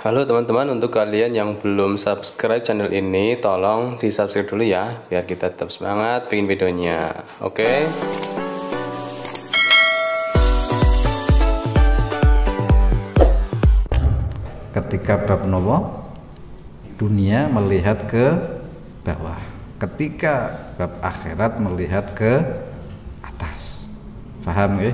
Halo teman-teman, untuk kalian yang belum subscribe channel ini, tolong di subscribe dulu ya, biar kita tetap semangat bikin videonya. Oke? Ketika bab nopo dunia melihat ke bawah, ketika bab akhirat melihat ke atas. Paham ya?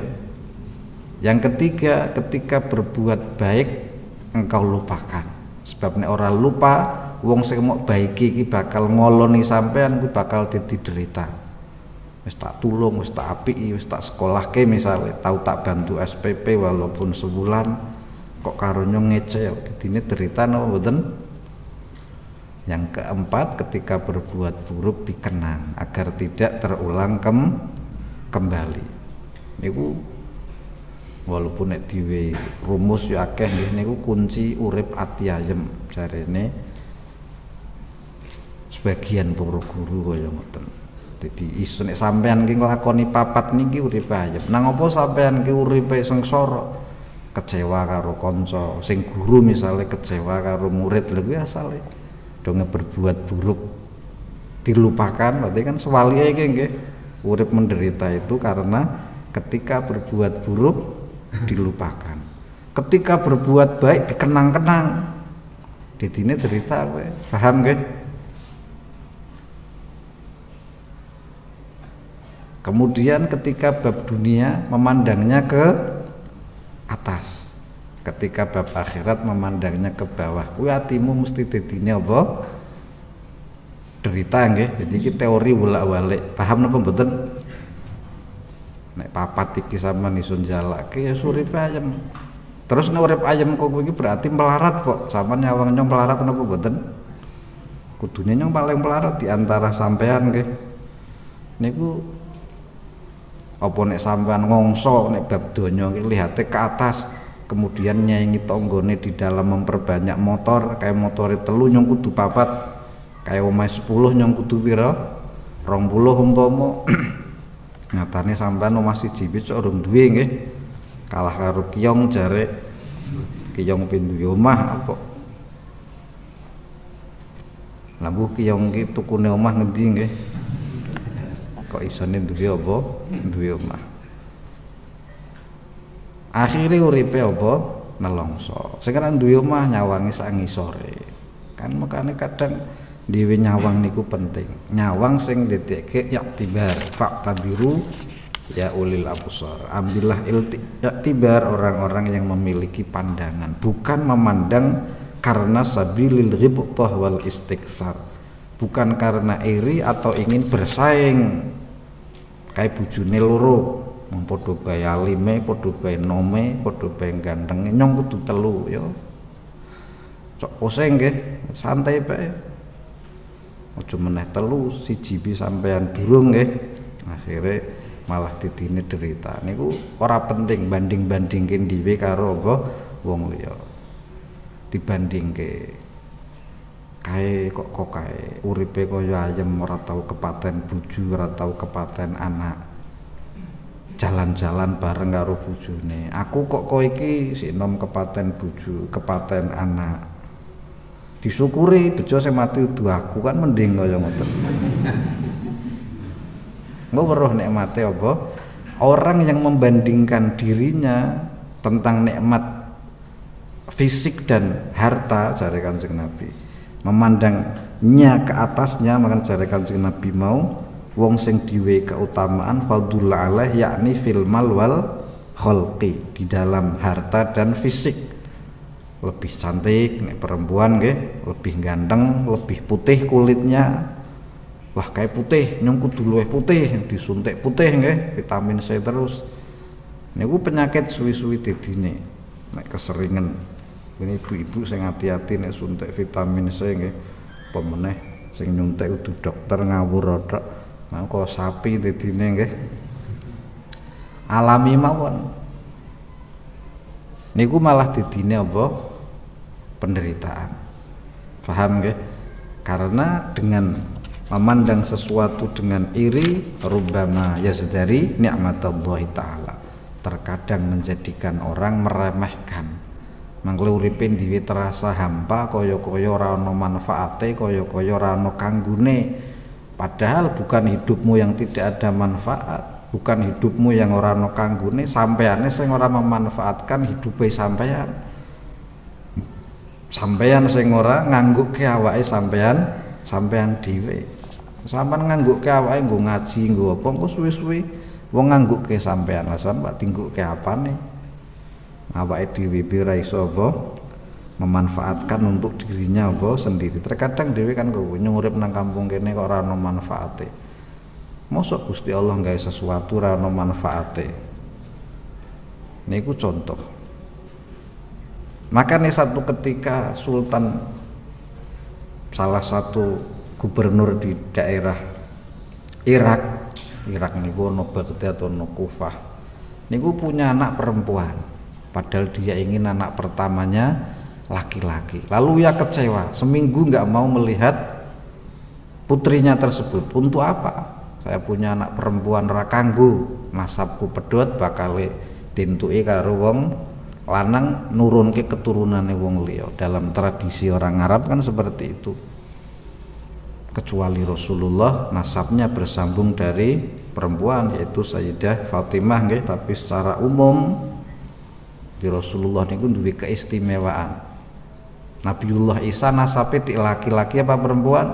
Yang ketiga, ketika berbuat baik engkau lupakan. Sebab nek ora lupa, wong sing mok baiki iki bakal ngoloni sampean, kuwi bakal dadi derita. Wis tak tulung, wis tak apiki, wis tak sekolahke misale, tau tak bantu SPP walaupun sebulan, kok karunya ngecel, dadine derita napa mboten? Yang keempat, ketika berbuat buruk dikenang agar tidak terulang kembali. Niku walaupun nek diwe rumus ya akeh nggih, niku kunci urip ati ayem jarene sebagian para guru kaya ngoten. Dadi iso nek sampean ki nglakoni papat niki uripe ayem. Nang apa sampean ki uripe sengsara? Kecewa karo kanca, sing guru misalnya kecewa karo murid, lha kuwi asale dong berbuat buruk dilupakan, berarti kan sewaliya iki nggih urip menderita itu karena ketika berbuat buruk dilupakan, ketika berbuat baik dikenang-kenang, didine derita kowe. Paham nggih? Kemudian ketika bab dunia memandangnya ke atas, ketika bab akhirat memandangnya ke bawah, kuwi atimu mesti dadine apa? Derita nggih. Jadi iki teori bolak-balik. Paham napa mboten? Nek papat iki sampean iso njalake ya uripe ayem. Terus nek urip ayem kok iki berarti melarat kok. Sampean nyawang nyong melarat napa mboten? Kudune nyong paling melarat di antara sampean nggih. Niku apa nek sampean ngongso nek bab donya iki lihate ke atas, kemudian nyaingi tanggane di dalam memperbanyak motor, kayak motore 3 nyong kudu 4, kayak omahe 10 nyong kudu pira? 20 umpama. Nyatane sampean omah siji wis urung duwe nggih. Kalah karo kiyong jare kiyong pin duwe omah apa? Lah bu kiyong ki tukune omah ngendi nggih? Kok isone duwe apa? Duwe omah. Akhire uripe apa? Nelongso. Sing kan duwe omah nyawangi sak ngisore. Kan makane kadang dhewe nyawang niku penting. Nyawang sing dedekke yaktibar, faktabiru ya ulil absar. Ambillah iktibar orang-orang yang memiliki pandangan, bukan memandang karena sabilil ghibthah wal istikthar. Bukan karena iri atau ingin bersaing. Kayak bojone loro, mung padha bae alime, padha bae nome, padha bae gantenge, nyong kudu 3 ya. Cok pusing nggih, santai bae. Aja meneh 3, siji bi sampean durung nggih. Akhire malah didine derita. Niku ora penting banding-bandingke dhewe karo apa wong liya. Dibandingke kae kok kae uripe kaya ayem, ora tau kepaten bojo, ora tau kepaten anak, jalan-jalan bareng karo bojone. Aku kok kowe iki sik nom kepaten bojo, kepaten anak. Disyukuri bejo sing mati udu aku, kan mending kaya ngoten. Engko weruh nikmate apa? Orang yang membandingkan dirinya tentang nikmat fisik dan harta, jare Kanjeng Nabi, memandangnya ke atasnya, maka jare Kanjeng Nabi mau wong sing diwe keutamaan fadul alaih, yakni fil mal wal khalqi, di dalam harta dan fisik. Lebih cantik nek perempuan nggih, lebih ganteng, lebih putih kulitnya. Wah kayak putih, nyong kudu luwih putih, disuntik putih nggih, vitamin C terus. Niku penyakit suwi-suwi didine nek keseringan. Ini ibu-ibu sing hati-hati nek suntik vitamin C nggih. Pemeneh sing nyuntik kudu dokter ngawur tok. Mau kok sapi didine nggih. Alami mawon. Niku malah didine apa? Penderitaan. Paham nggih? Karena dengan memandang sesuatu dengan iri, rubbama yazdari nikmatallahi taala, terkadang menjadikan orang meremehkan Mangke uripe dhewe terasa hampa, kaya-kaya ora ana manfaate, kaya-kaya ora ana kanggone. Padahal bukan hidupmu yang tidak ada manfaat, bukan hidupmu yang ora ana kanggone, sampeane sing ora memanfaatkan hidupe sampean. Sampean sing ora ngangguke awake sampean dhewe. Sampean ngangguke awake nggo ngaji, nggo apa, engko suwe-suwe wong ngangguke sampean, lah sampean tingguke apane? Awake dhewe ora iso apa memanfaatkan untuk dirinya apa sendiri. Terkadang dhewe kan kok nyurip nang kampung kene kok ora ono manfaate. Mosok Gusti Allah gawe sesuatu ora ono manfaate. Niku contoh. Makanya satu ketika Sultan salah satu gubernur di daerah Irak niku ono Baghdad ono Kufah. Niku punya anak perempuan. Padahal dia ingin anak pertamanya laki-laki. Lalu ia kecewa, seminggu nggak mau melihat putrinya tersebut. Untuk apa? Saya punya anak perempuan ra kanggo, nasabku pedhot bakal dintuki karo wong lanang nurunke keturunane wong liya. Dalam tradisi orang Arab kan seperti itu. Kecuali Rasulullah nasabnya bersambung dari perempuan yaitu Sayyidah Fatimah nggih, tapi secara umum di Rasulullah niku duwe keistimewaan. Nabiullah Isa nasabe di laki-laki apa perempuan?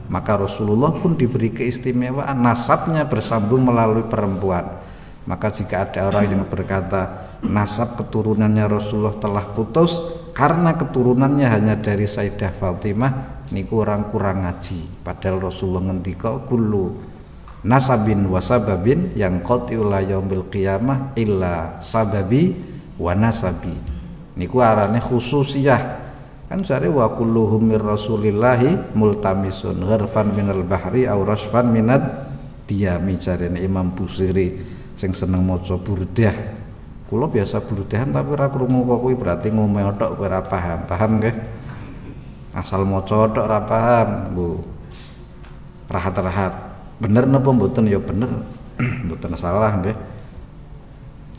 Maka Rasulullah pun diberi keistimewaan, nasabnya bersambung melalui perempuan. Maka jika ada orang yang berkata nasab keturunannya Rasulullah telah putus karena keturunannya hanya dari Sayyidah Fatimah, niku orang kurang ngaji. Padahal Rasulullah ngendika kullu nasabin wasababin yang qati'u la yaumil qiyamah illa sababi wa nasabi. Niku arane khususiyah. Kan jare wa kulluhum mir rasulillahi multamisun gharfan minal bahri aw rasfan minad diyami, jarene Imam Busiri sing seneng maca burdah. Kula biasa burdahan tapi ora krungu kok kuwi berarti ngomong tok ora paham. Paham nggih? Asal maca tok ora paham, Bu. Rahat-rahat. Bener napa mboten? Ya bener. Mboten salah nggih.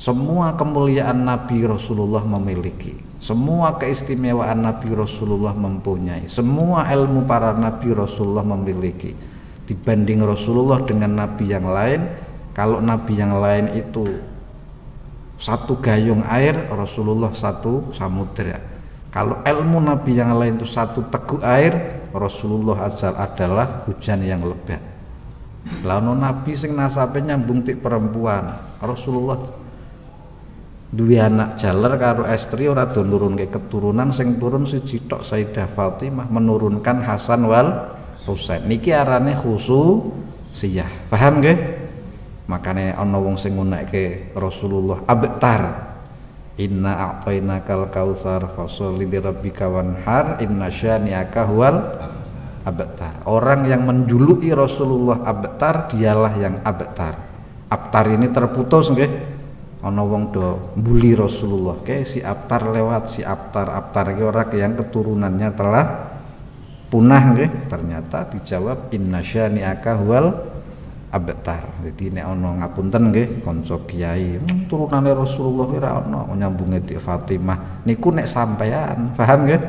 Semua kemuliaan Nabi Rasulullah memiliki, semua keistimewaan Nabi Rasulullah mempunyai, semua ilmu para Nabi Rasulullah memiliki. Dibanding Rasulullah dengan Nabi yang lain, kalau Nabi yang lain itu satu gayung air, Rasulullah satu samudera. Kalau ilmu Nabi yang lain itu satu teguk air, Rasulullah adalah hujan yang lebat. Lalu Nabi sing nasabe nyambung tik perempuan, Rasulullah duwe anak jaler karo estri ora do nurunke keturunan, sing turun siji tok Sayyidah Fatimah, menurunkan Hasan wal Husain. Niki arane khususiyah. Paham nggih? Makane ana wong sing ngunekke Rasulullah abtar. Inna a'tainakal kautsar fasholli lirabbika wanhar inna syani'aka huwal abtar. Orang yang menjuluki Rasulullah abtar dialah yang abtar. Abtar ini terputus nggih. Ana wong do mbuli Rasulullah ke si Abtar lewat, si Abtar iki ora yang keturunannya telah punah nggih. Ternyata dijawab innasyani'aka huwal abtar. Jadi nek ana ngapunten nggih kanca kiai, turunane Rasulullah ora ana nyambunge di Fatimah. Niku nek sampean, paham nggih?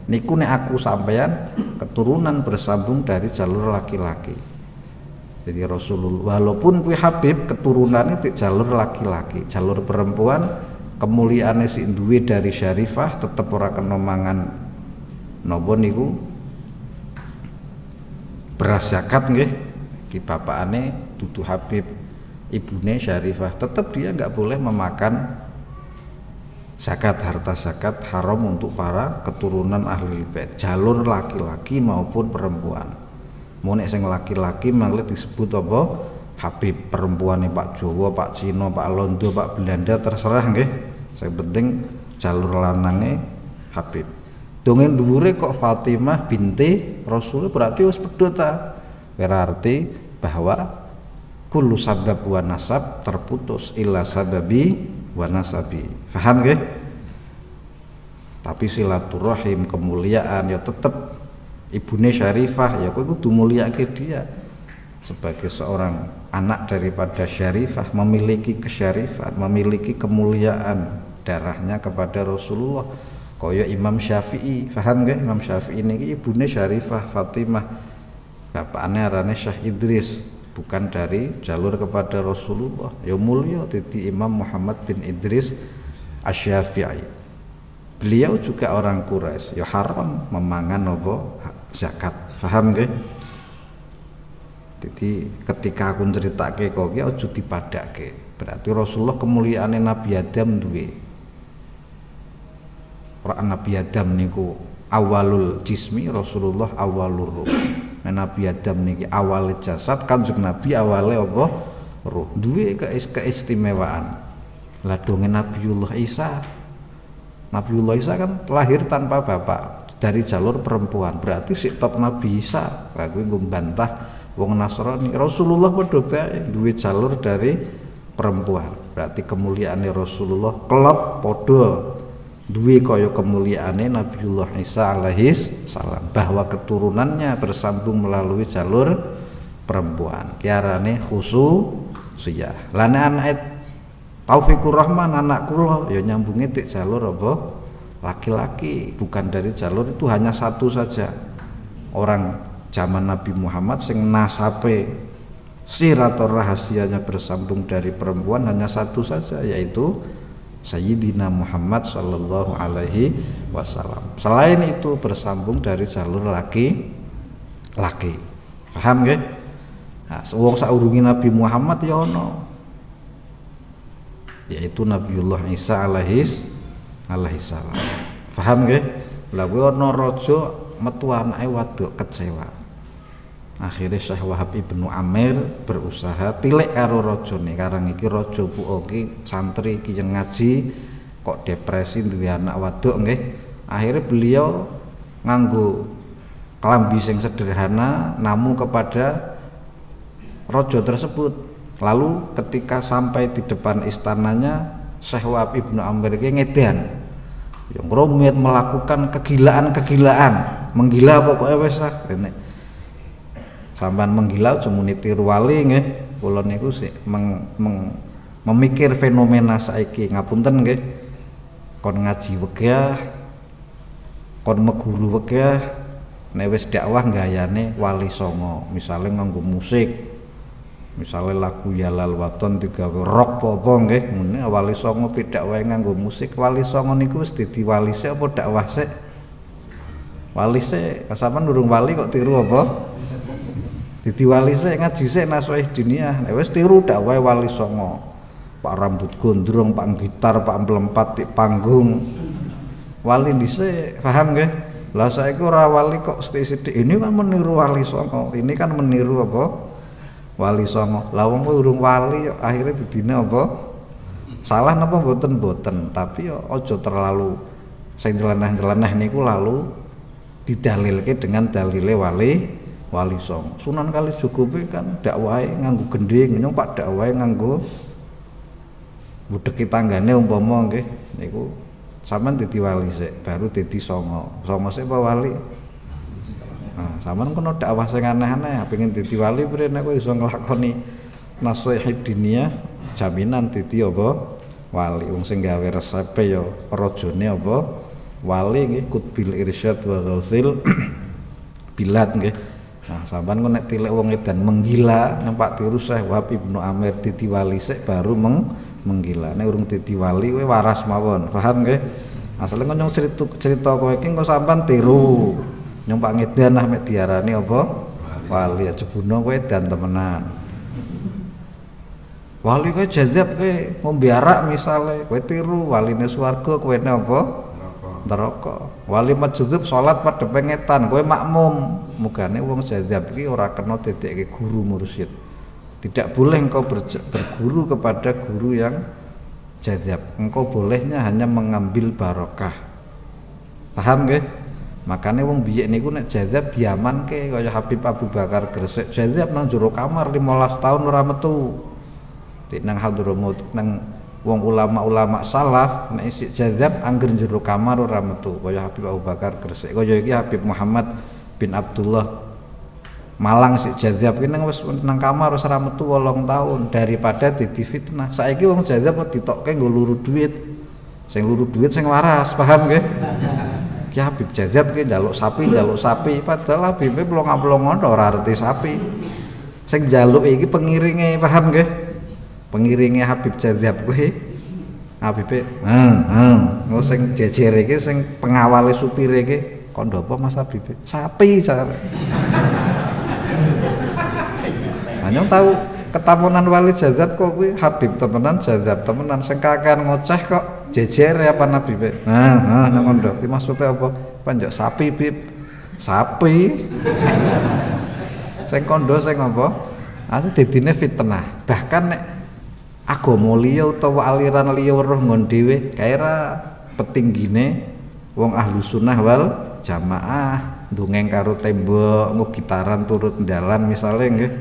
Niku nek aku sampean keturunan bersambung dari jalur laki-laki. Jadi Rasulullah walaupun kuwi Habib keturunannya di jalur laki-laki, jalur perempuan kemuliaane sing duwe dari Syarifah tetep ora kena mangan napa niku beras zakat nggih. Ki bapakane dudu Habib, ibune Syarifah, tetep dia nggak boleh memakan zakat, harta zakat haram untuk para keturunan ahli bait, jalur laki-laki maupun perempuan. Mau nek sing laki-laki mangke disebut apa? Habib. Perempuane Pak Jawa, Pak Cina, Pak Londo, Pak Belanda terserah nggih. Sing penting jalur lanange Habib. Dongen dhuwure kok Fatimah binti Rasul berarti wis pedhot ta. Berarti bahwa kullu sabab wa nasab terputus illa sababi wa nasabi. Paham nggih? Tapi silaturahim kemuliaan ya tetep ibune Syarifah, ya kowe kudu mulyake dia sebagai seorang anak daripada Syarifah, memiliki kesyarifan, memiliki kemuliaan. darahnya kepada Rasulullah. Kaya Imam Syafi'i, paham nggih? Imam Syafi'i niki ibune Syarifah Fatimah, bapakne arane Syekh Idris, bukan dari jalur kepada Rasulullah. Ya mulya dadi Imam Muhammad bin Idris Asy-Syafi'i. Beliau juga orang Quraisy, ya haram memangan apa zakat. Paham nggih? Jadi ketika aku ceritake kok ki aja dipadake. Berarti Rasulullah kemuliaane Nabi Adam duwe. Ora Nabi Adam niku awalul jismi, Rasulullah awalur ruh. Nabi Adam niki awale jasad, Kanjeng Nabi awale apa? Ruh. Duwe keistimewaan. Lah donge Nabiullah Isa. Nabiullah Isa kan lahir tanpa bapak, dari jalur perempuan. Berarti si top Nabi Isa. Lah kuwi nggo bantah wong Nasrani. Rasulullah padha bae duwe jalur dari perempuan. Berarti kemuliaane Rasulullah kelep padha duwe kaya kemuliaane Nabiullah Isa alaihis salam, bahwa keturunannya bersambung melalui jalur perempuan. Kiarane khususiyah. Lan anak Taufikur Rahman anak kula ya nyambunge tik jalur apa? Laki-laki, bukan dari jalur itu hanya satu saja. Orang zaman Nabi Muhammad sing nasabe siratur rahasianya bersambung dari perempuan hanya satu saja, yaitu Sayyidina Muhammad sallallahu alaihi wasallam. Selain itu bersambung dari jalur laki-laki. Paham nggih? Nah, wong saurungi Nabi Muhammad ya ono, yaitu Nabiullah Isa alaihi salam. Paham nggih? Lah kuwi ana raja metu anake wadok kecewa. Akhirnya Syekh Wahab Ibnu Amir berusaha tilik karo rajane. Karang iki raja puo ki santri ki yang ngaji kok depresi duwe anak wadok nggih. Akhirnya beliau nganggo klambi sing sederhana namu kepada raja tersebut. Lalu ketika sampai di depan istananya, Syekh Wahab Ibnu Amir ki ngedan. Yang rumit melakukan kegilaan-kegilaan, menggila pokoknya wis ah. Sampean menggila cuma tiru wali nggih. Kula niku sik memikir fenomena saiki. Ngapunten nggih. Kon ngaji wegah, kon meguru wegah, nek wis dakwah gayane wali songo. Misale nganggo musik. Misale lagu Yalal Waton digawe rock apa nggih. Ngene wali songo pidak wae nganggo musik. Wali songo niku wis dadi wali sik apa dakwah sik? Wali sik, sampean durung wali kok tiru apa? Dadi wali sik ngaji sik nasuih diniyah. Nek wis tiru dak wae wali songo. Pak rambut gondrong, Pak gitar, Pak mlempat di panggung. Wali dhisik, paham nggih? Lah saiki ora wali kok sithik-sithik. Ini kan meniru wali songo. Ini kan meniru apa? Wali songo. Lah wong urung wali akhirnya didine apa? Salah napa mboten, tapi yo aja terlalu sing jeleneh-jeleneh niku lalu didalilke dengan dalile wali songo. Sunan Kalijogo kan dakwahe nganggo gending, nyong Pak dakwahe nganggo budheki tanggane umpama nggih niku sampean dadi wali sik baru dadi songo. Songo sik apa wali? Nah, sampean kena dakwah sing aneh-aneh, pengin dadi wali prene nek iso nglakoni nasihat diniyah jaminan dadi apa? Wali. Wong sing gawe resepe ya rajane apa? Wali nggih Qutbil Irsyad wa Ghauthil Bilad nggih. Nah, sampean kok nek tilek wong edan menggila numpak tiru Syekh Wahab Ibnu Amir dadi wali sik baru menggila. Nek urung dadi wali kowe waras mawon. Paham nggih? Asale kok nyong cerita kowe iki kok sampean tiru. Nyong Pak ngedan ah mek diarani apa? Wali. Jebuna kowe edan temenan. Wali kowe jazab kowe ngombe arak misale, kowe tiru waline swarga kowe apa? Neraka. Wali majdzub salat padhe pengetan, kowe makmum. Mugane wong jazab iki ora kena dedekke guru mursyid. Tidak boleh engkau berguru kepada guru yang jazab. Engkau bolehnya hanya mengambil barokah. Paham nggih? Makane wong biyen niku nek jazab diamanke kaya Habib Abu Bakar Gresik. Jazab nang jero kamar 15 tahun ora metu. Dik nang Hadramut nang wong ulama-ulama salaf nek isih jazab angger jero kamar ora metu kaya Habib Abu Bakar Gresik. Kaya iki Habib Muhammad bin Abdullah Malang sik jazab ki nang wis nang kamar wis ora metu 8 tahun daripada dadi fitnah. Saiki wong jazab kok ditokke nggo luru duit. Sing luru duit sing waras, paham nggih? Ki Habib Jadzab ki njaluk sapi, padahal Habibe plong-plongon ora arti sapi. Sing njaluk iki pengiringe, paham nggih? Pengiringe Habib Jadzab kuwi Habibe, ngono sing jejere iki sing pengawale supire iki kondo apa Mas Habibe? Sapi jare. Hanya tahu ketamunan wali Jadzab kok kuwi Habib temenan Jadzab temenan sing kakean ngoceh kok jejere apa Nabi be. Nah ngono iki maksudnya apa? Panjok sapi bib. Sapi. Sing kondo sing apa? Asli dadine fitnah. Bahkan nek agama liya utawa aliran liya weruh ngon dhewe kaira petinggine wong ahlu sunnah wal jamaah ndongeng karo tembok ngugitaran turut ndalan misale nggih.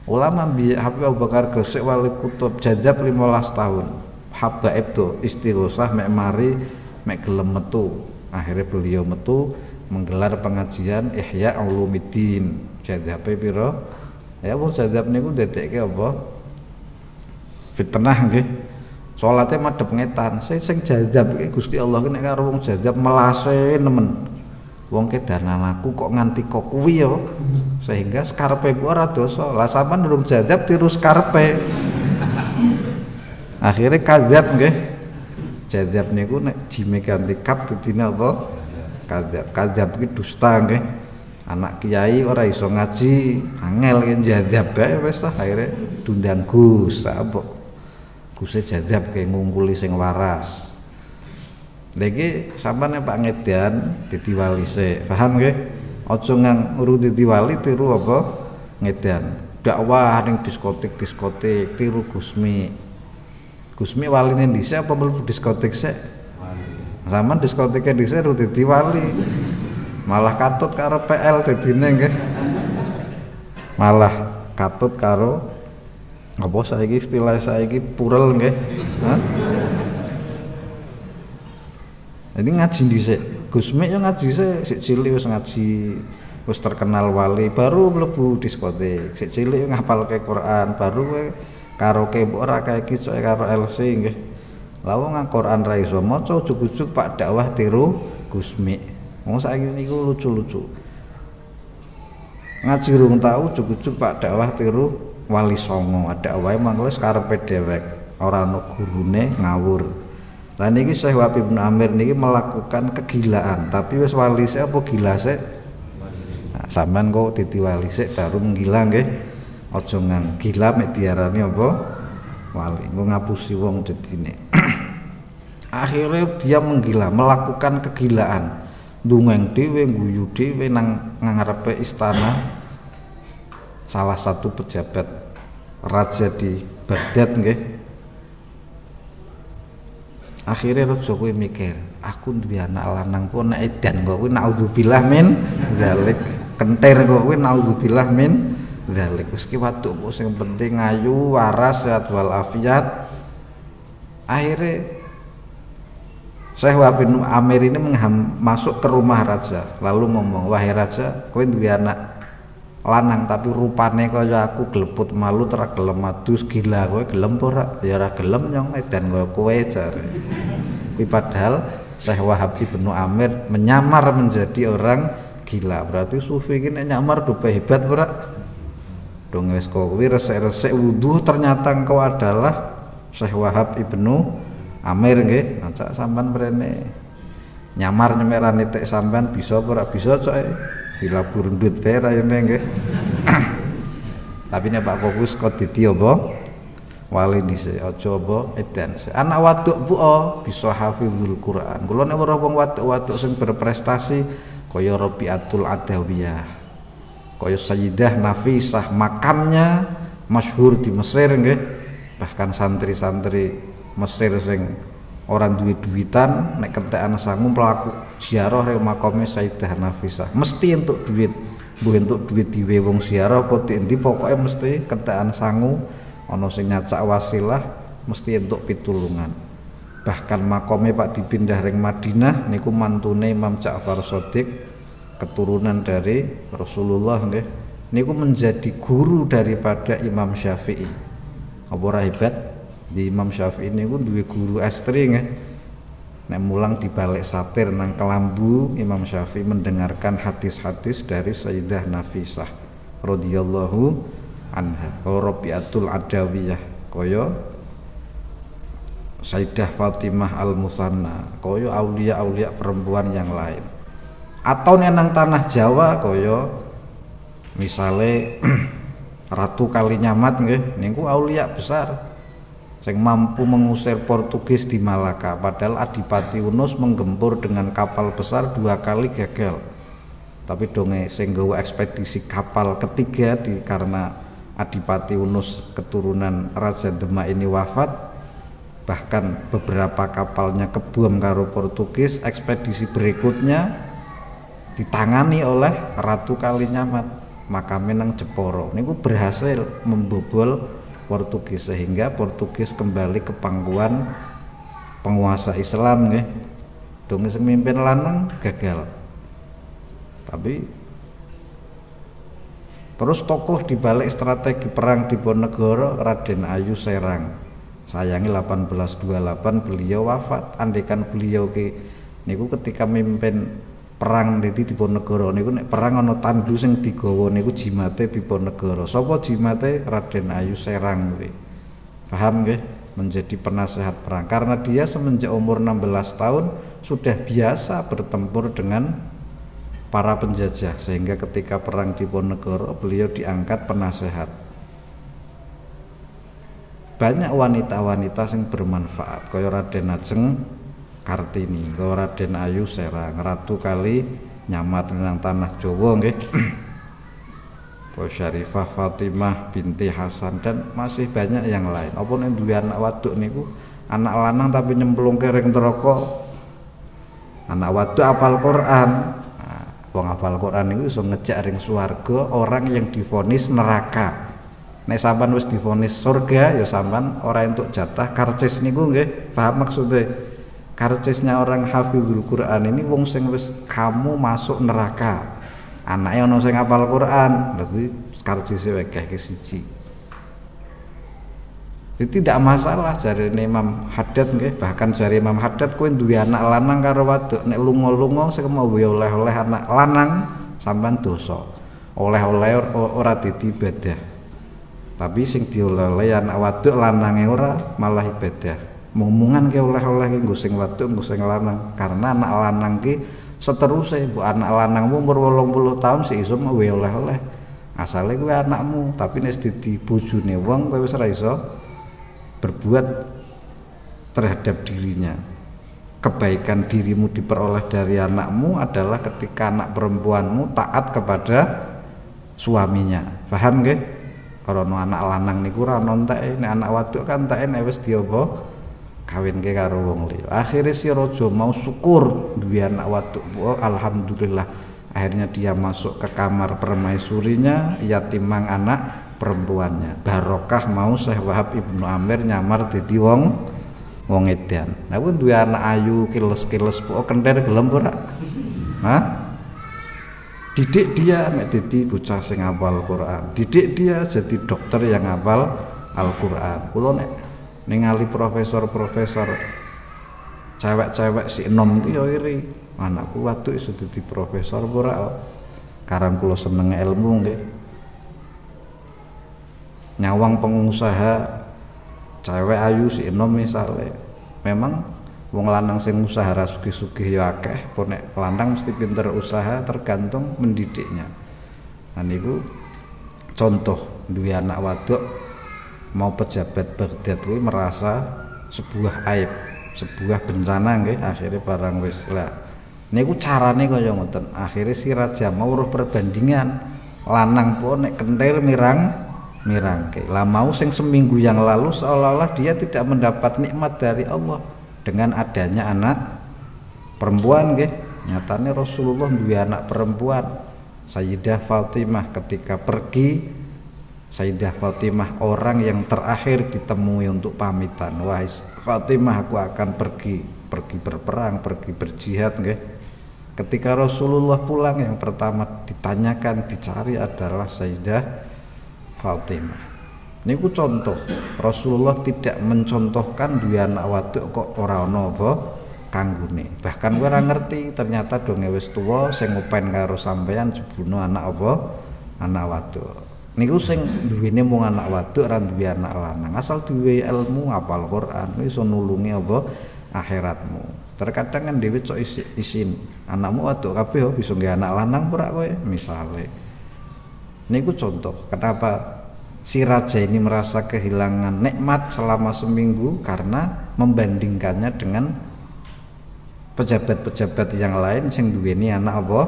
Ulama Habib Abu Bakar Gresik wali kutub Jadzab 15 tahun. Habaib tuh istighosah mek mari mek gelem metu. Akhirnya beliau metu menggelar pengajian Ihya Ulumuddin. Jadzab pira? Ya wong Jadzab niku ndedekke apa? Fitnah nggih. Salate madhep ngetan. Sing Jadzab iki Gusti Allah ki nek karo wong Jadzab melase nemen. Wong kedanan aku kok nganti kok kuwi ya. Sehingga skarpe ku ora dosa. Lah sampean durung Jadzab tiru skarpe. Akhirnya kadzab nggih. Jadzab niku nek jime ganti kap dadi apa? Kadzab. Kadzab ki dusta nggih. Anak kiai ora iso ngaji, angel ki jadzab bae wis akhire dundang Gus, apa? Guse Jadzab ki ngungkuli sing waras. Lha iki sampeyan Pak Ngedian dadi wali sik, paham nggih? Aja ngang uru dadi wali tiru apa? Ngedian. Dakwah ning diskotik tiru Gusmi. Gusmi waline dhisik apa mlebu diskotik sik? Wali. Zaman diskotike dhisik uru dadi wali. Malah katut karo PL dadine nggih. Malah katut karo apa saiki istilah saiki purel nggih. Hah? Jadi ngaji dhisik. Gusmi yo ngaji sik cilik wis ngaji, wis terkenal wali, baru mlebu diskotik. Sik cilik ngapalke Quran, baru kowe karaoke mbok ora kae kicoke karo LC nggih. Lah wong Quran ra iso maca ujug-ujug Pak dakwah tiru Gusmi. Wong saiki niku lucu-lucu. Ngaji rung tau ujug-ujug Pak dakwah tiru Wali Songo. Dakwahe mangke karepe dhewek, ora ana gurune ngawur. Lah niki Syekh Wahab bin Amir niki melakukan kegilaan, tapi wis wali sik apa gila sik? Nah, sampean kok dadi wali sik baru menggila nggih. Aja ngang gila mek diarani apa? Wali. Engko ngapusi wong dedine. Akhirnya dia menggila, melakukan kegilaan. Dungeng dhewe, guyu dhewe nang ngarepe istana salah satu pejabat raja di Baghdad nggih. Akhirnya raja kuwi mikir, aku duwe anak lanang kok nek edan kok kuwi naudzubillah min zalik. Kentir kok kuwi naudzubillah min zalik. Wis ki waduk kok sing penting ayu, waras, sehat wal afiat. Akhirnya Syekh Wahab bin Amir ini masuk ke rumah raja, lalu ngomong, wahai raja, kowe duwe anak lanang tapi rupane kaya aku gleput malu ora gelem adus gila kowe gelem ora ya ora gelem nyong edan kaya kowe jare. Kuwi padahal Syekh Wahab bin Amir menyamar menjadi orang gila. Berarti sufi iki nek nyamar dupe hebat ora? Dong wis kok kuwi resik-resik wudu ternyata engkau adalah Syekh Wahab bin Amir nggih. Acak sampean mrene nyamar nyemerane tek sampean bisa ora bisa cok dilabur ndut bae rayane nggih. Tapi nek Pak Fokus kok dadi apa? Wali dhisik aja apa edan. Anak waduk bu bisa hafizul Quran. Kula nek weruh wong waduk-waduk sing berprestasi kaya Rabiatul Adawiyah, kaya Sayyidah Nafisah, makamnya masyhur di Mesir nggih. Bahkan santri-santri Mesir sing orang duit-duitan nek kentekan sangu pelaku ziarah ning makame Sayyidah Nafisah mesti entuk duit. Mbuh entuk duit diwe wong ziarah apa endi pokoke mesti kentekan sangu ana sing nyacak wasilah mesti entuk pitulungan. Bahkan makame Pak dipindah ring Madinah niku mantune Imam Ja'far Shadiq keturunan dari Rasulullah nggih. Niku menjadi guru daripada Imam Syafi'i. Apa ora hebat? Di Imam Syafi'i niku duwe guru estri nggih. nek mulang dibalik satir nang kelambu. Imam Syafi'i mendengarkan hadis-hadis dari Sayyidah Nafisah radhiyallahu anha, Rabi'atul Adawiyah, kaya Sayyidah Fatimah Al-Musanna, kaya aulia-aulia perempuan yang lain. Atau nang tanah Jawa kaya misale Ratu Kalinyamat nggih, niku aulia besar sing mampu mengusir Portugis di Malaka, padahal Adipati Unus menggempur dengan kapal besar 2 kali gagal. Tapi donge sing nggawa ekspedisi kapal ketiga karena Adipati Unus keturunan Raja Demak ini wafat, bahkan beberapa kapalnya kebom karo Portugis. Ekspedisi berikutnya ditangani oleh Ratu Kalinyamat, makame nang Jepara niku berhasil membobol Portugis, sehingga Portugis kembali ke pangkuan penguasa Islam nggih. Dong sing mimpin lanang gagal. Tapi terus tokoh di balik strategi perang Diponegoro Raden Ayu Serang. Sayangi 1828 beliau wafat. Andaikan beliau niku ketika mimpin perang di Diponegoro niku nek perang ana tandu sing digawa niku jimate Diponegoro. Sapa jimate? Raden Ayu Serang kuwi. Paham nggih? Menjadi penasehat perang karena dia semenjak umur 16 tahun sudah biasa bertempur dengan para penjajah, sehingga ketika perang Diponegoro beliau diangkat penasehat. Banyak wanita-wanita yang bermanfaat kaya Raden Ajeng Kartini, kaya Raden Ayu Serang, Ratu Kalinyamat nang tanah Jawa nggih. Kaya Syarifah Fatimah binti Hasan dan masih banyak yang lain. Apa nek duwe anak waduk niku anak lanang tapi nyemplungke ring neraka. Anak waduk apal Quran. Nah, wong apal Quran niku iso ngejak ring swarga orang yang divonis neraka. Nek sampean wis divonis surga ya sampean ora entuk jatah karcis niku nggih. Paham maksudnya? Karcisnya orang hafizul Quran ini wong sing wis kamu masuk neraka. Anake ana sing hafal Quran, lha kuwi karcise wekeh ke siji. Itu tidak masalah jare Imam Haddad nggih, bahkan jare Imam Haddad kowe duwe anak lanang karo waduk nek lunga-lunga sing mau oleh-oleh anak lanang sampean dosa. Oleh-oleh ora dadi ibadah. Tapi sing dioleh anak waduk lanange ora malah ibadah. Ngomongan ke oleh-oleh ki nggo sing waduk nggo sing lanang, karena anak lanang ki seterusé mbok anak lanangmu umur 80 tahun sik iso mau oleh-oleh. Asale kuwi anakmu, tapi nek dadi bojone wong kowe wis ora iso berbuat terhadap dirinya. Kebaikan dirimu diperoleh dari anakmu adalah ketika anak perempuanmu taat kepada suaminya. Paham nggih? Karena anak lanang niku ora ono enteke, nek anak waduk kan enteke nek wis diapa kawinke karo wong liya. Akhire si raja mau syukur duwe anak waduk. Oh, alhamdulillah. Akhirnya dia masuk ke kamar permaisurinya, ia timang anak perempuannya. Barokah mau Syekh Wahab Ibnu Amir nyamar dadi wong edan. Nah kuwi duwe anak ayu kiles-kiles kok kenter gelem ora? Hah? Didik dia nek dadi bocah sing hafal Quran. Didik dia jadi dokter yang hafal Al-Qur'an. Kula nek ningali profesor-profesor cewek-cewek si enom ku ya iri. Anakku waduk iso dadi profesor ora? Karang kula seneng ilmu nggih. Nyawang pengusaha cewek ayu si enom misale. Memang wong lanang sing usaha ra sugih-sugih ya akeh, kok nek lanang mesti pinter usaha tergantung mendidiknya. Nah niku contoh duwe anak waduk mau pejabat Baghdad kuwi merasa sebuah aib, sebuah bencana nggih, akhirnya barang wis lah. Niku carane kaya ngoten. Akhirnya si raja mau roh perbandingan lanang po nek kentir mirangke. Lah mau sing seminggu yang lalu seolah-olah dia tidak mendapat nikmat dari Allah dengan adanya anak perempuan nggih. Nyatane Rasulullah duwe anak perempuan, Sayyidah Fatimah. Ketika pergi Sayyidah Fatimah orang yang terakhir ditemui untuk pamitan. Wahai Fatimah, aku akan pergi berperang, pergi berjihad nggih. Ketika Rasulullah pulang yang pertama ditanyakan, dicari adalah Sayyidah Fatimah. Niku contoh Rasulullah tidak mencontohkan duwe anak waduk kok ora ana kanggone. Bahkan kowe ora ngerti ternyata donge wis tuwa sing ngupen karo sampean jebuna anak apa? Anak waduk. Niku sing duwene mung anak waduk ora duwe anak lanang. Asal duwe ilmu hafal Quran iso nulungi apa akhiratmu. Terkadang kan dhewe cok isin anakmu waduk kabeh bisa nggawe anak lanang ora kowe misale. Niku contoh kenapa si raja ini merasa kehilangan nikmat selama seminggu karena membandingkannya dengan pejabat-pejabat yang lain sing duweni anak apa?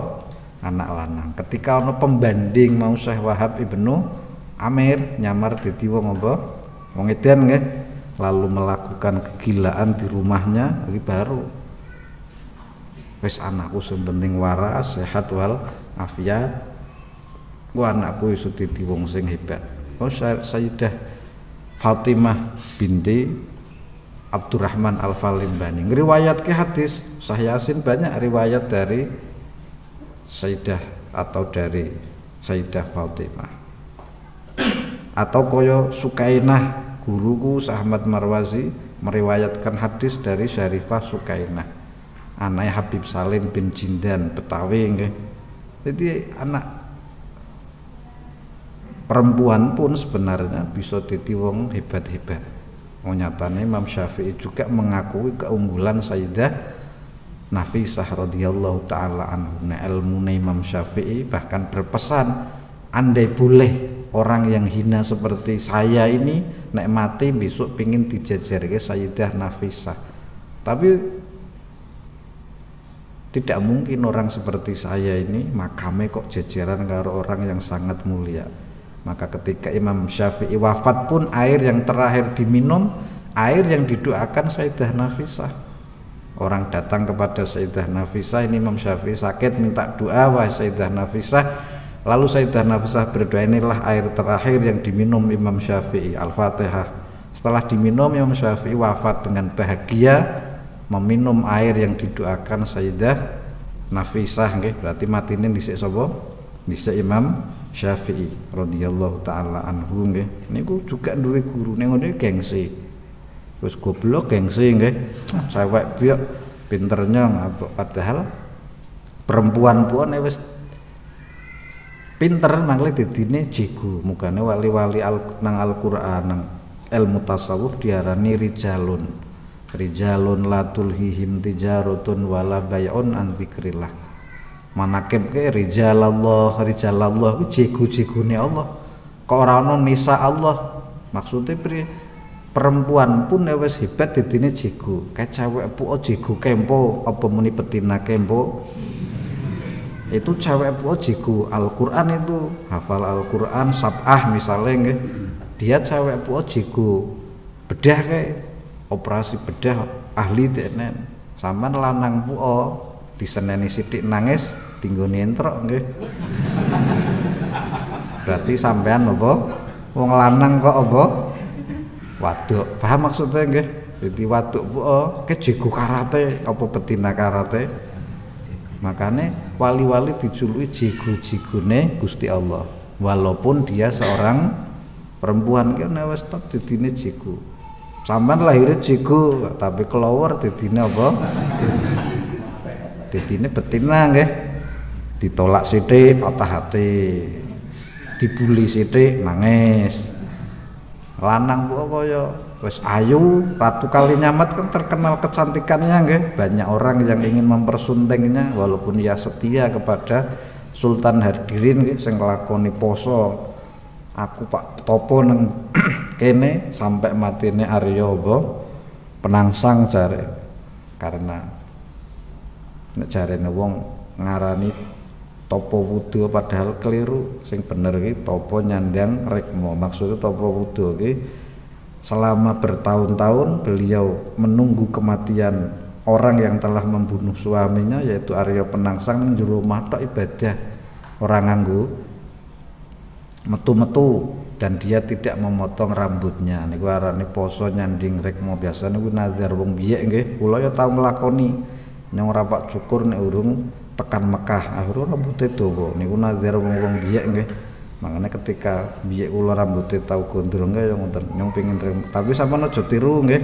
Anak lanang. Ketika ono pembanding mau Syekh Wahab Ibnu Amir nyamar dadi wong apa? Wong edan nggih, lalu melakukan kegilaan di rumahnya, iki baru wis anakku sing penting waras, sehat wal afiat. Ku anakku iso dadi wong sing hebat. Oh Sayyidah Fatimah binti Abdurrahman Al-Falimbani ngriwayatke hadis Sahih Yasin, banyak riwayat dari Sayyidah atau dari Sayyidah Fatimah. Atau koyo Sukainah, guruku Ahmad Marwazi meriwayatkan hadis dari Syarifah Sukainah, anaknya Habib Salim bin Jindan Betawi nggih. Jadi anak perempuan pun sebenarnya bisa dadi wong hebat-hebat. Nyatane Imam Syafi'i juga mengakui keunggulan Sayyidah Nafisah radhiyallahu taala anha. Ilmu Imam Syafi'i bahkan berpesan, andai boleh orang yang hina seperti saya ini nek mati besok pingin dijajarke Sayyidah Nafisah. Tapi tidak mungkin orang seperti saya ini makame kok jajaran karo orang yang sangat mulia. Maka ketika Imam Syafi'i wafat pun air yang terakhir diminum, air yang didoakan Sayyidah Nafisah. Orang datang kepada Sayyidah Nafisah, ini Imam Syafi'i sakit minta doa wahai Sayyidah Nafisah. Lalu Sayyidah Nafisah berdoa, inilah air terakhir yang diminum Imam Syafi'i, Al-Fatihah. Setelah diminum Imam Syafi'i wafat dengan bahagia meminum air yang didoakan Sayyidah Nafisah nggih. Berarti matine dhisik sapa? Dhisik Imam Syafi'i radhiyallahu taala anhu nggih. Niku juga duwe guru ning ngene gengsi. Wis goblok gengsi nggih. Cewek biak pinternya ngabuk, padahal perempuan pun wis pinter mangke didine jigo. Mugane wali-wali nang Al-Qur'an nang ilmu tasawuf diarani rijalun. Rijalun latul hihim tijaratun wala bay'un an dzikrillah. Manakib ke rijalallah ku jigo-jigone Allah. Kok ora ana nisa Allah. Maksudnya perempuan pun wis hebat didine jigo. Kayak cewek puo jigo kempo apa muni betina kempo. Itu cewek puo jigo Al-Qur'an, itu hafal Al-Qur'an sab'ah misalnya nggih. Dia cewek puo jigo bedah kayak operasi bedah ahli tenen. Sampeyan lanang puo diseneni sithik nangis tinggone entrok nggih. Berarti sampean apa? Wong lanang kok apa? Waduk. Paham maksudnya nggih? Jadi waduk ke jigo karate apa betina karate. Makanya wali-wali dijuluki jigo-jigone Gusti Allah. Walaupun dia seorang perempuan kan wis tak didine jigo. Sampean lahirnya jigo tapi kelawar didine apa? Didine betina nggih. Ditolak sithik patah hati, dibuli sithik nangis. Lanang kok kaya wis ayu, Ratu Kalinyamat kan terkenal kecantikannya nggih. Banyak orang yang ingin mempersuntingnya walaupun ia setia kepada Sultan Hadirin nggih sing nglakoni poso. Aku Pak Topo nang kene sampai matine Arya Penangsang jare. Karena nek jarene wong ngarani Topo Wudo padahal keliru. Sing bener iki Topo Nyandang Rekmo. Maksudnya Topo Wudo iki selama bertahun-tahun beliau menunggu kematian orang yang telah membunuh suaminya yaitu Arya Penangsang nang jero omah tok ibadah. Orang nganggo metu-metu dan dia tidak memotong rambutnya. Niku arane poso Nyanding Rekmo. Biasane kuwi nazar wong biyek nggih. Kula ya tau nglakoni nyong ora pak cukur nek urung tekan Mekah akhirnya rambutnya dawa niku nazar wong-wong biak nggih. Makanya ketika biak kula rambutnya tau gondrong nggih ya ngoten nyong pengin tapi sampeyan aja tiru nggih.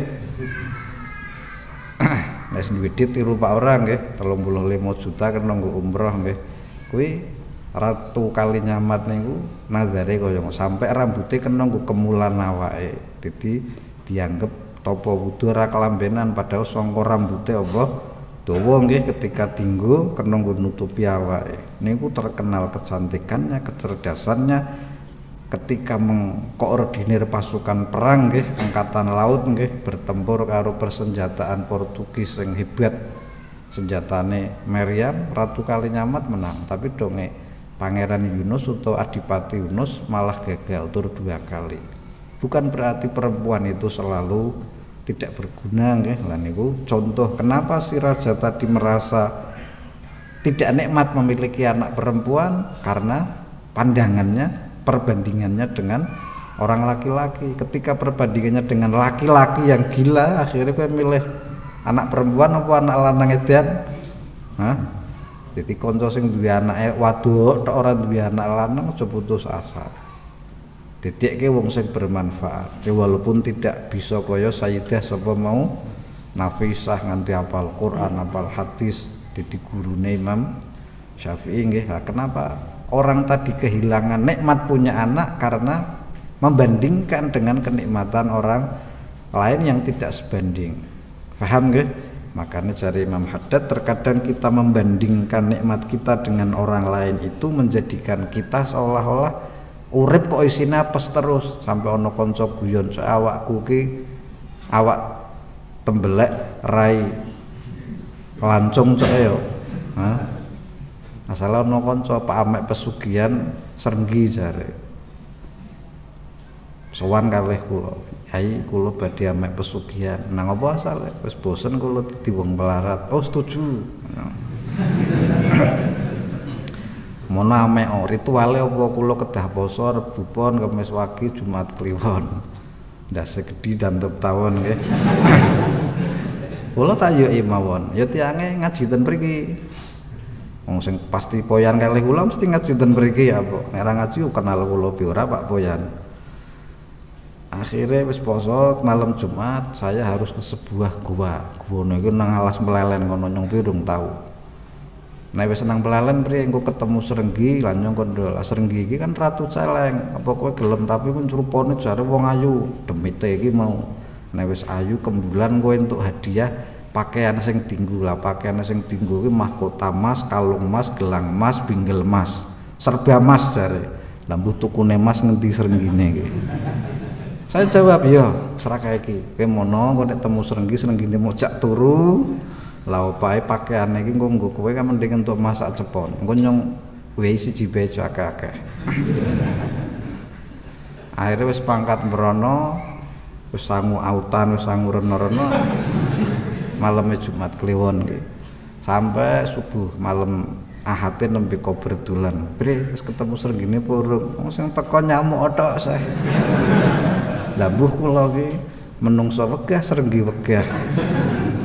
Nek nek duwe duit tiru Pak orang nggih 35 juta kena nggo umroh nggih kuwi ratu kali nyamat niku nazare kaya sampai rambutnya kena nggo kemulan awake dadi dianggep topo wudu ora kelambenan padahal sangka rambutnya apa dawa nggih ketika tinggo kena nggo nutupi awake niku terkenal kecantikannya kecerdasannya ketika mengkoordinir pasukan perang nggih angkatan laut nggih bertempur karo persenjataan Portugis yang hebat senjatane Meriam Ratu Kalinyamat menang tapi donge Pangeran Yunus atau Adipati Yunus malah gagal tur 2 kali bukan berarti perempuan itu selalu tidak berguna nggih lan niku contoh kenapa si raja tadi merasa tidak nikmat memiliki anak perempuan karena pandangannya perbandingannya dengan orang laki-laki ketika perbandingannya dengan laki-laki yang gila akhirnya gue milih anak perempuan apa anak lanang edan jadi konco sing duwe anake wadok tok ora duwe anak lanang aja putus asa ditikke wong sing bermanfaat ya walaupun tidak bisa kaya Sayyidah sapa mau Nafisah nganti hafal Quran hafal hadis dadi gurune Imam Syafi'i nggih kenapa orang tadi kehilangan nikmat punya anak karena membandingkan dengan kenikmatan orang lain yang tidak sebanding. Paham nggih? Makanya dari Imam Haddad terkadang kita membandingkan nikmat kita dengan orang lain itu menjadikan kita seolah-olah urip kok isine apes terus sampai ana kanca guyon awakku ki awak tembelek rai lancung cok yo. Masalah no konco Pak Amek pesugihan Serenggi jare. Sowan kalih kula, "Yai, kula badhe amek pesugihan." Nang apa asale? Wis bosen kula dadi wong melarat. Oh, setuju. Mono amek rituale apa kula kedah poso Rebo Pon, Kamis Wage, Jumat Kliwon. Ndase gedhi dantep tawon nggih. Kula tak yo mawon, ya tiange ngaji ten mriki. Wong sing pasti poyan kalih kula mesti ngaji ten mriki ya, Pak. Nek ora ngaji kenal kula pi ora Pak Poyan. Akhirnya wis poso malam Jumat saya harus ke sebuah gua. Gua niku nang alas Melelen kono nyong pirung tahu. Nek wis nang Melelen priye engko ketemu Serenggi lan nyong kondol. Serenggi iki kan ratu celeng. Apa kowe gelem tapi ku rupane jare wong ayu. Demite iki mau. Nek wis ayu kembulan kowe entuk hadiah pakaian sing tinggu lah, pakaian sing tinggu kuwi mahkota emas, kalung emas, gelang emas, binggel emas, serba emas jare. Lah mbuh tukune emas ngendi Serenggine iki. Saya jawab, "Yo, seraka iki. Kowe mono engko nek temu Serenggine mojak turu, lah opae pakaiane iki engko kowe kan mending entuk emas sak cepon. Engko nyong wehi siji bejo akeh-akeh." Akhirnya wis pangkat merono, wis sangu autan, wis sangu reno-reno. Malamnya Jumat Kliwon gitu. Sampai subuh malam Ahad nembe kober dolan. Bre wis ketemu Serenggine purung. Wong sing teko nyamuk tok seh. Lah mbuh kula ki menungso wegah Serenggi wegah.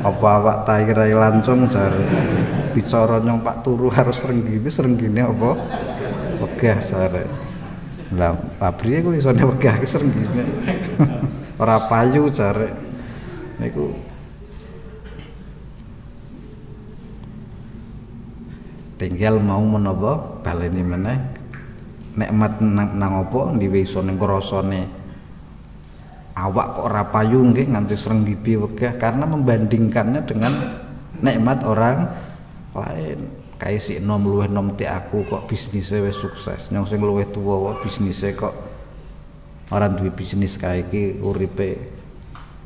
Apa awak tai rai lancung jare. Bicara nyong Pak turu harus Serenggine apa? Wegah jare. Lah pabriye kuwi isone wegah ki Serenggine. Ora payu jare. Niku tinggal mau menapa baleni meneh nikmat nang apa ndiwe isone ngrasane awak kok ora payu nggih nganti Serenggi wegah karena membandingkannya dengan nikmat orang lain. Kae sik nom luwih nom ti aku kok bisnise wis sukses. Nyong sing luwih tuwa kok bisnise kok ora duwe bisnis kae iki uripe.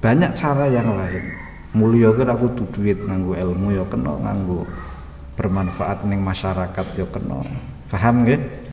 Banyak cara yang lain. Mulya ki ora kudu duit nganggo ilmu ya kena nganggo bermanfaat ning masyarakat ya kena. Paham nggih?